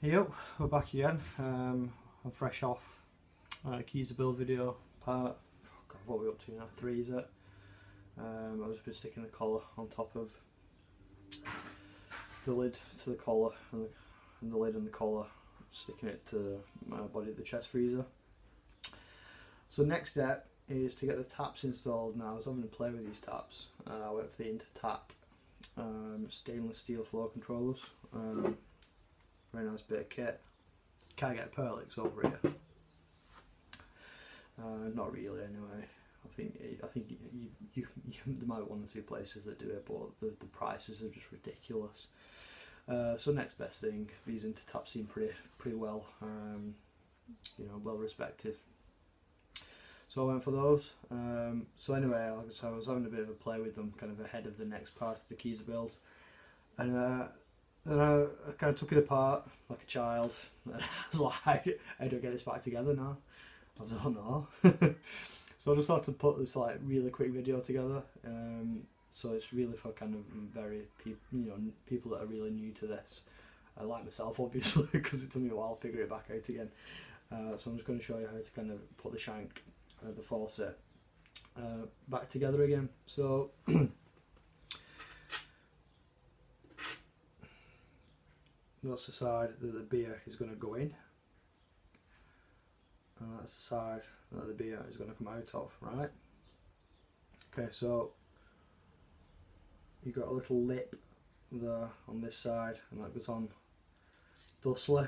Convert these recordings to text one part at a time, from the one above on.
Yo, we're back again. I'm fresh off keezer build video part. God, what are we up to now? 3 is it? I've just been sticking the collar on top of the lid to the collar, and the lid and the collar, sticking it to my body of the chest freezer. So next step is to get the taps installed. Now I was having to play with these taps. I went for the Intertap stainless steel flow controllers. Very nice bit of kit. Can't get Perlix over here. Not really, anyway. I think you there might be 1 or 2 places that do it, but the prices are just ridiculous. So next best thing. These Intertaps seem pretty well, well respected. So I went for those. So anyway, like I said, I was having a bit of a play with them, kind of ahead of the next part of the keezer build, and then I kind of took it apart like a child, and I was like, how do I get this back together now? I don't know. So I just had to put this like really quick video together. So it's really for kind of very people that are really new to this, like myself obviously, because it took me a while to figure it back out again. So I'm just going to show you how to kind of put the shank, the faucet, back together again. So that's the side that the beer is going to go in, and that's the side that the beer is going to come out of, right? Okay, so you've got a little lip there on this side, and that goes on thusly,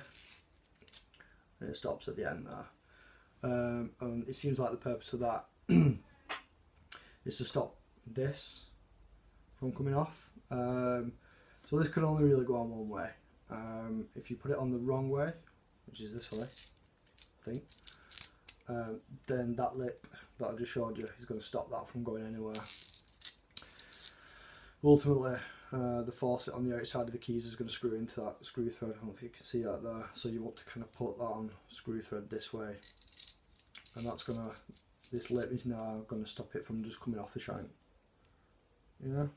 and it stops at the end there. And it seems like the purpose of that is to stop this from coming off. So this can only really go on one way. If you put it on the wrong way, which is this way, I think, then that lip that I just showed you is going to stop that from going anywhere. Ultimately, the faucet on the outside of the keys is going to screw into that screw thread. I don't know if you can see that there. So you want to kind of put that on screw thread this way, and that's going to, this lip is now going to stop it from just coming off the shank. Yeah.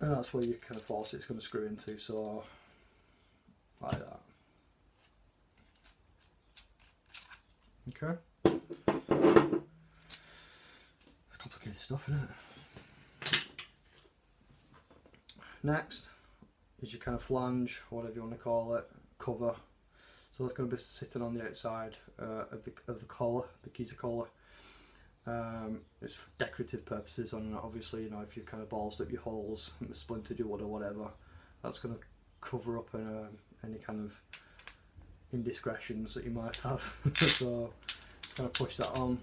And that's where your kind of faucet's going to screw into, so like that. Okay. Complicated stuff, isn't it? Next is your kind of flange, whatever you want to call it, cover. So that's going to be sitting on the outside of the collar, the keezer collar. It's for decorative purposes, and obviously, if you kind of ballsed up your holes, splintered your wood or whatever, that's going to cover up any kind of indiscretions that you might have. So just kind of push that on.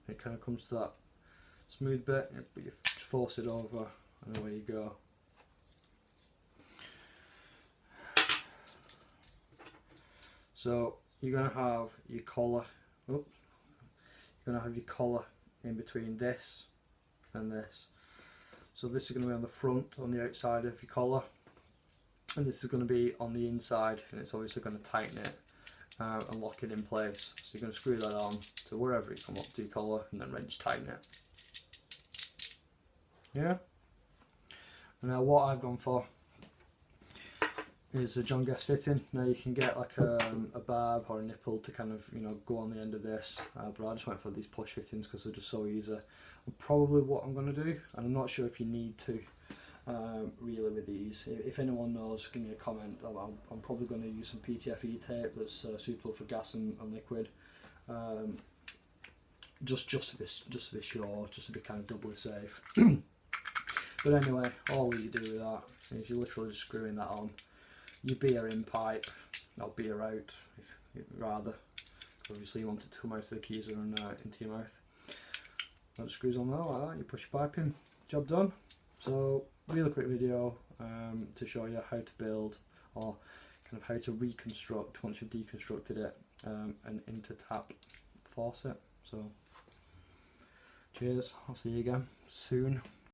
It kind of comes to that smooth bit, but you just force it over, and away you go. So you're going to have your collar. Oops. You're going to have your collar in between this and this. So this is going to be on the front, on the outside of your collar, and this is going to be on the inside, and it's obviously going to tighten it and lock it in place. So you're going to screw that on to wherever you come up to your collar, and then wrench tighten it. Yeah. Now what I've gone for is a John Guest fitting. Now you can get like a barb or a nipple to kind of go on the end of this, but I just went for these push fittings because they're just so easy. And probably what I'm going to do, and I'm not sure if you need to really with these. If anyone knows, give me a comment. I'm probably going to use some PTFE tape that's suitable for gas and liquid, just to be sure, just to be kind of doubly safe. But anyway, all you do with that is you're literally just screwing that on. Your beer in pipe, or beer out, if you'd rather. Obviously you want it to come out of the keezer and into your mouth. That screws on there like that, you push your pipe in, job done. So, really quick video to show you how to build, or kind of how to reconstruct, once you've deconstructed it, an Intertap faucet. So, cheers, I'll see you again soon.